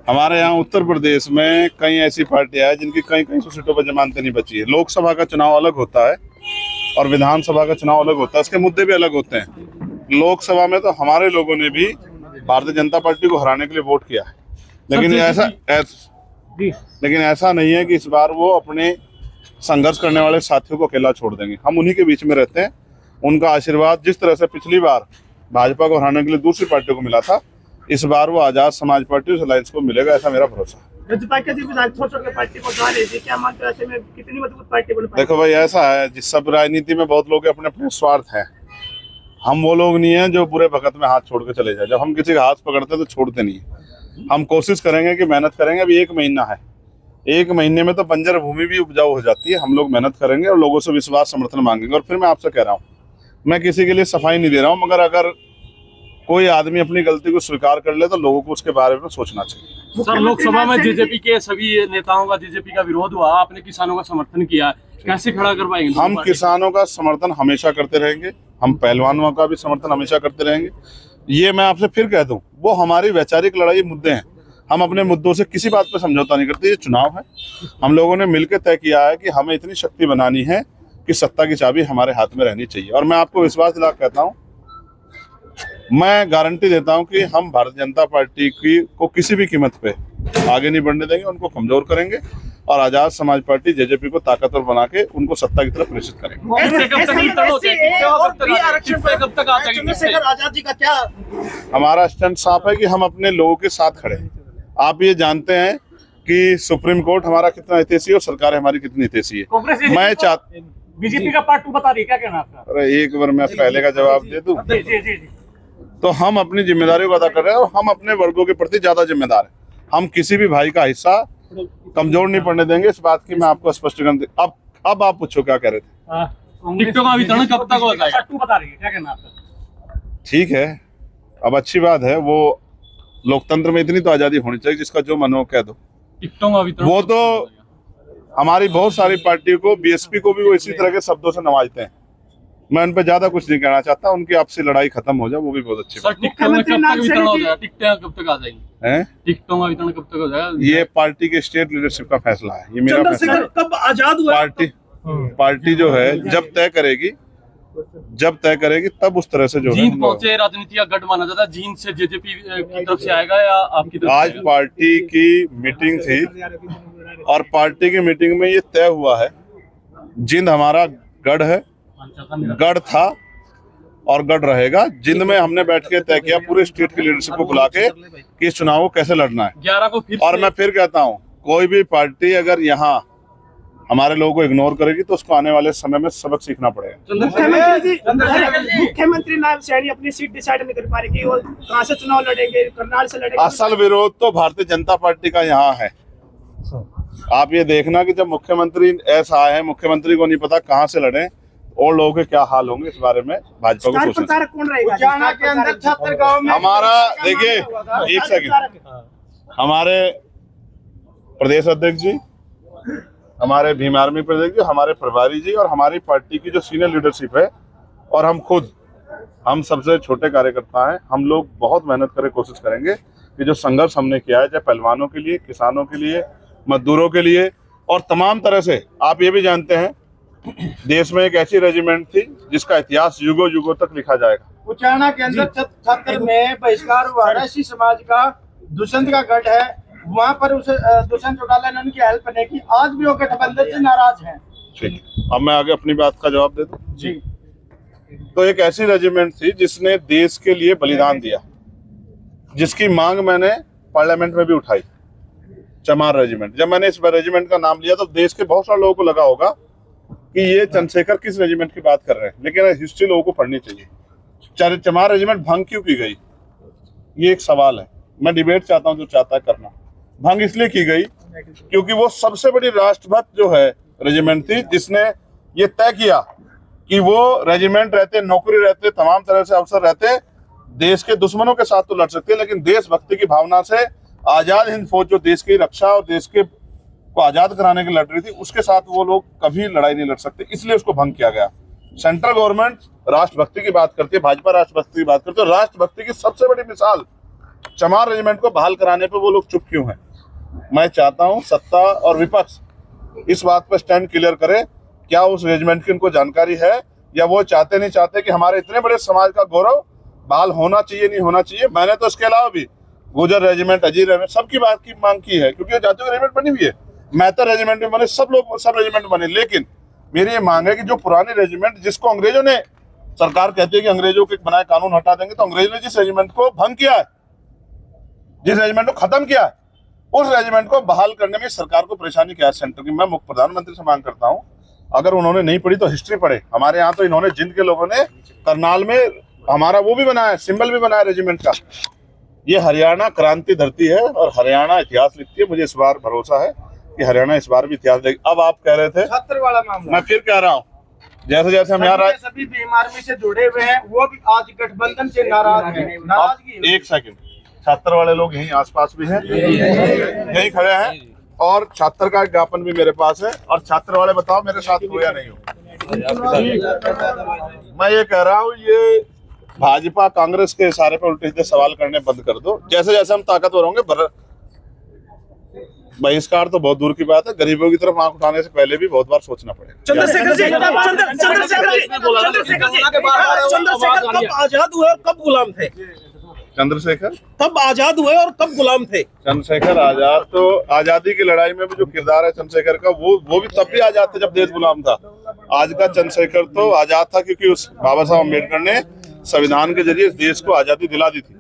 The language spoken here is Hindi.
हमारे यहाँ उत्तर प्रदेश में कई ऐसी पार्टियां हैं जिनकी कई कई सौ सीटों पर जमानतें नहीं बची है। लोकसभा का चुनाव अलग होता है और विधानसभा का चुनाव अलग होता है, इसके मुद्दे भी अलग होते हैं। लोकसभा में तो हमारे लोगों ने भी भारतीय जनता पार्टी को हराने के लिए वोट किया है, लेकिन ऐसा नहीं है कि इस बार वो अपने संघर्ष करने वाले साथियों को अकेला छोड़ देंगे। हम उन्हीं के बीच में रहते हैं। उनका आशीर्वाद जिस तरह से पिछली बार भाजपा को हराने के लिए दूसरी पार्टियों को मिला था, इस बार वो आजाद समाज पार्टी उस अलायंस को मिलेगा, ऐसा मेरा भरोसा है। देखो भाई, ऐसा है जिस सब राजनीति में बहुत लोग अपने अपने स्वार्थ हैं। हम वो लोग नहीं है जो बुरे भगत में हाथ छोड़ के चले जाए। जब हम किसी का हाथ पकड़ते हैं तो छोड़ते नहीं है। हम कोशिश करेंगे कि मेहनत करेंगे। अभी 1 महीना है, 1 महीने में तो बंजर भूमि भी उपजाऊ हो जाती है। हम लोग मेहनत करेंगे और लोगों से विश्वास समर्थन मांगेंगे। और फिर मैं आपसे कह रहा हूँ, मैं किसी के लिए सफाई नहीं दे रहा हूँ, मगर अगर कोई आदमी अपनी गलती को स्वीकार कर ले तो लोगों को उसके बारे में सोचना चाहिए। सर, लोकसभा में जेजेपी के सभी नेताओं का जेजेपी का विरोध हुआ, आपने किसानों का समर्थन किया, कैसे खड़ा कर पाएंगे? हम किसानों का समर्थन हमेशा करते रहेंगे, हम पहलवानों का भी समर्थन हमेशा करते रहेंगे। ये मैं आपसे फिर कह दूं, वो हमारी वैचारिक लड़ाई मुद्दे हैं। हम अपने मुद्दों से किसी बात पर समझौता नहीं करते। ये चुनाव है, हम लोगों ने मिलकर तय किया है कि हमें इतनी शक्ति बनानी है कि सत्ता की चाबी हमारे हाथ में रहनी चाहिए। और मैं आपको विश्वास दिला कहता हूँ, मैं गारंटी देता हूं कि हम भारतीय जनता पार्टी को किसी भी कीमत पे आगे नहीं बढ़ने देंगे, उनको कमजोर करेंगे और आजाद समाज पार्टी जेजेपी को ताकतवर बना के उनको सत्ता की तरफ प्रेषित करेंगे। हमारा स्टैंड साफ है कि हम अपने लोगों के साथ खड़े हैं। आप ये जानते हैं कि सुप्रीम कोर्ट हमारा कितना हितैषी है और सरकार हमारी कितनी हितैषी है। मैं चाहता बीजेपी का पार्ट 2 बता रही, क्या कहना आपका? अरे एक बार मैं पहले का जवाब दे दूं। जी। तो हम अपनी जिम्मेदारी को अदा कर रहे हैं और हम अपने वर्गों के प्रति ज्यादा जिम्मेदार हैं। हम किसी भी भाई का हिस्सा कमजोर नहीं पड़ने देंगे, इस बात की मैं आपको स्पष्टीकरण। अब आप पूछो क्या कह रहे थे? टिकटों का वितरण कब तक हो जाएगा? पार्ट 2 बता रही है, क्या कहना आपका? ठीक है, अब अच्छी बात है। वो लोकतंत्र में इतनी तो आजादी होनी चाहिए, जिसका जो मन हो कह दो। टिकटों का वितरण वो तो हमारी बहुत सारी पार्टियों को, बीएसपी को भी वो इसी तरह के शब्दों से नवाजते हैं। मैं उन पर ज्यादा कुछ नहीं कहना चाहता। उनकी आपसी लड़ाई खत्म हो जाए, वो भी बहुत अच्छी बात है। टिकटों में कब तक वितरण हो जाएगा? टिकटें कब तक आ जाएंगी? टिकटों का वितरण कब तक हो जाएगा? ये पार्टी के स्टेट लीडरशिप का फैसला है, ये मेरा फैसला है। कब आजाद हुआ? पार्टी जो है जब तय करेगी तब उस तरह से जो जींद पहुंचे राजनीति का गढ़ माना जाता है। जींद से जेजेपी की तरफ से आएगा या आपकी तरफ? आज पार्टी की मीटिंग थी और पार्टी की मीटिंग में ये तय हुआ है, जिंद हमारा गढ़ है, गढ़ था और गढ़ रहेगा। जिंद में हमने बैठ के तय किया पूरे स्टेट की लीडरशिप को बुला के कि इस चुनाव को कैसे लड़ना है। 11 को फिर और मैं फिर कहता हूँ, कोई भी पार्टी अगर यहाँ हमारे लोगों को इग्नोर करेगी तो उसको आने वाले समय में सबक सीखना पड़ेगा। मुख्यमंत्री नायब सैनी अपनी सीट डिसाइड नहीं कर पा रही कि वो कहां से चुनाव लड़ेंगे, करनाल से लड़ेंगे। असल विरोध तो भारतीय जनता पार्टी का यहाँ है। आप ये देखना कि जब मुख्यमंत्री ऐसा आए हैं, मुख्यमंत्री को नहीं पता कहाँ से लड़े और लोगों के क्या हाल होंगे, इस बारे में भाजपा को सोचना। कौन रहेगा? हमारा देखिए, एक सेकंड, हमारे प्रदेश अध्यक्ष जी, हमारे भीम आर्मी प्रदेश जी, हमारे प्रभारी जी और हमारी पार्टी की जो सीनियर लीडरशिप है और हम खुद, हम सबसे छोटे कार्यकर्ता हैं। हम लोग बहुत मेहनत करें, कोशिश करेंगे कि जो संघर्ष हमने किया है, चाहे पहलवानों के लिए, किसानों के लिए, मजदूरों के लिए और तमाम तरह से। आप ये भी जानते हैं, देश में एक ऐसी रेजिमेंट थी जिसका इतिहास युगों युगों तक लिखा जाएगा। उचाना के अंदर छत्र में बहिष्कार हुआ, रैसी समाज का दुष्यंत का गढ़ है, वहाँ पर उसे दुष्यंत चौटाला ने उनकी हेल्प नहीं की। आज भी वो गठबंधन से नाराज हैं। ठीक, अब मैं आगे अपनी बात का जवाब देता हूँ जी। तो एक ऐसी रेजिमेंट थी जिसने देश के लिए बलिदान दिया, जिसकी मांग मैंने पार्लियामेंट में भी उठाई, चमार रेजिमेंट। जब मैंने इस रेजिमेंट का नाम लिया तो देश के बहुत सारे लोगों को लगा होगा कि ये चंद्रशेखर किस रेजिमेंट की बात कर रहे हैं, लेकिन हिस्ट्री लोगों को पढ़नी चाहिए। चमार रेजिमेंट भंग क्यों की गई, ये एक सवाल है। मैं डिबेट चाहता हूं, जो चाहता है करना। भंग इसलिए की गई क्योंकि वो सबसे बड़ी राष्ट्रभक्त जो है रेजिमेंट थी, जिसने ये तय किया कि वो रेजिमेंट रहते, नौकरी रहते, तमाम तरह से अवसर रहते, देश के दुश्मनों के साथ तो लड़ सकते हैं, लेकिन देशभक्ति की भावना से आजाद हिंद फौज जो देश की रक्षा और देश के को आजाद कराने के लड़ रही थी, उसके साथ वो लोग कभी लड़ाई नहीं लड़ सकते, इसलिए उसको भंग किया गया। सेंट्रल गवर्नमेंट राष्ट्रभक्ति की बात करती है, भाजपा राष्ट्रभक्ति की बात करती है। राष्ट्रभक्ति की सबसे बड़ी मिसाल चमार रेजिमेंट को बहाल कराने पे वो लोग चुप क्यों हैं? मैं चाहता हूं सत्ता और विपक्ष इस बात पर स्टैंड क्लियर करे, क्या उस रेजिमेंट की उनको जानकारी है, या वो चाहते नहीं चाहते कि हमारे इतने बड़े समाज का गौरव बहाल होना चाहिए, नहीं होना चाहिए। मैंने तो इसके अलावा भी गुजर रेजिमेंट, अजीत रेजिमेंट, सबकी बात की मांग की है, क्योंकि जातियों की रेजिमेंट बनी हुई है। मेहतर रेजिमेंट में बने, सब लोग सब रेजिमेंट बने, लेकिन मेरी ये मांग है कि जो पुरानी रेजिमेंट जिसको अंग्रेजों ने, सरकार कहती है कि अंग्रेजों के बनाए कानून हटा देंगे, तो अंग्रेजों ने जिस रेजिमेंट को भंग किया है, जिस रेजिमेंट को खत्म किया है, उस रेजिमेंट को बहाल करने में सरकार को परेशानी क्या है सेंटर की। मैं मुख्य प्रधानमंत्री से मांग करता हूं, अगर उन्होंने नहीं पढ़ी तो हिस्ट्री पढ़े। हमारे यहाँ तो इन्होंने, जिंद के लोगों ने करनाल में हमारा वो भी बनाया, सिंबल भी बनाया रेजिमेंट का। ये हरियाणा क्रांति धरती है और हरियाणा इतिहास लिखती है। मुझे इस बार भरोसा है कि हरियाणा इस बार भी इतिहास लिखेगी। अब आप कह रहे थे छात्र वाला मामला, मैं फिर कह रहा हूँ, जैसे जैसे हम यहाँ सभी भीम आर्मी से जुड़े हुए हैं, वो भी आज गठबंधन से नाराज हैं। नाराजगी, एक सेकंड, छात्र वाले लोग यहीं आसपास भी हैं, यहीं खड़े हैं, और छात्र का एक ज्ञापन भी मेरे पास है। और छात्र वाले बताओ मेरे साथ हो या नहीं हो। मैं ये कह रहा हूँ, ये भाजपा कांग्रेस के इशारे पे उल्टे सीधे सवाल करने बंद कर दो। जैसे जैसे हम ताकतवर होंगे, बहिष्कार तो बहुत दूर की बात है, गरीबों की तरफ आंख उठाने से पहले भी बहुत बार सोचना पड़ेगा। चंद्रशेखर जी कब आजाद हुए और कब गुलाम थे? चंद्रशेखर कब आजाद हुए और कब गुलाम थे? चंद्रशेखर आजाद तो आजादी की लड़ाई में भी जो किरदार है चंद्रशेखर का, वो भी तब भी आजाद थे जब देश गुलाम था। आज का चंद्रशेखर तो आजाद था क्योंकि उस बाबा साहब अम्बेडकर ने संविधान के जरिए देश को आजादी दिला दी थी।